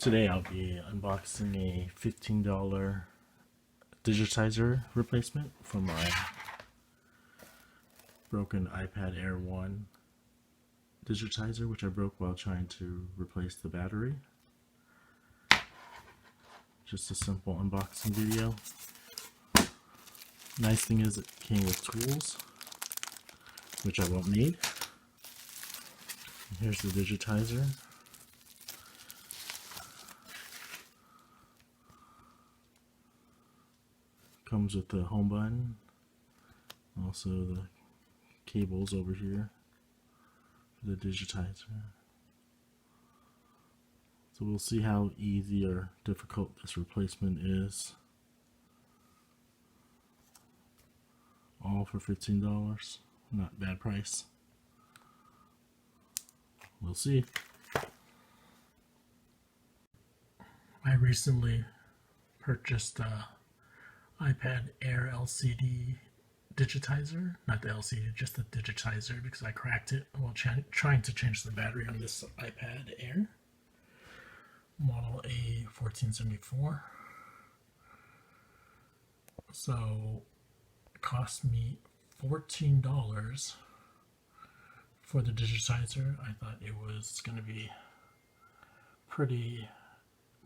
Today I'll be unboxing a $15 digitizer replacement for my broken iPad Air 1 digitizer, which I broke while trying to replace the battery. Just a simple unboxing video. Nice thing is it came with tools, which I won't need. Here's the digitizer. Comes with the home button, also the cables over here for the digitizer. So we'll see how easy or difficult this replacement is. All for $15. Not a bad price. We'll see. I recently purchased iPad Air LCD Digitizer, not the LCD, just the digitizer, because I cracked it while trying to change the battery on this iPad Air, model A1474. So it cost me $14 for the digitizer. I thought it was going to be pretty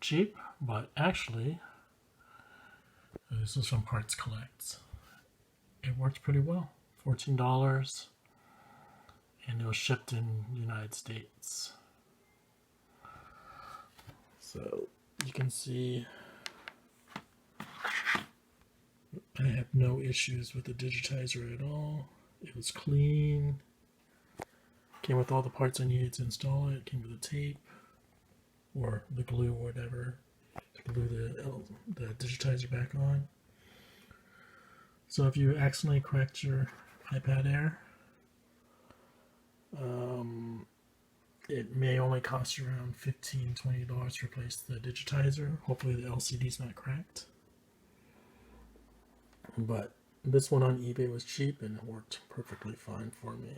cheap, but actually this is from Parts Collect. It worked pretty well. $14, and it was shipped in the United States. So you can see I have no issues with the digitizer at all. It was clean. Came with all the parts I needed to install it. Came with the tape or the glue or whatever to glue the digitizer back on. So if you accidentally cracked your iPad Air, it may only cost you around $15–20 to replace the digitizer. Hopefully the LCD's not cracked. But this one on eBay was cheap and it worked perfectly fine for me.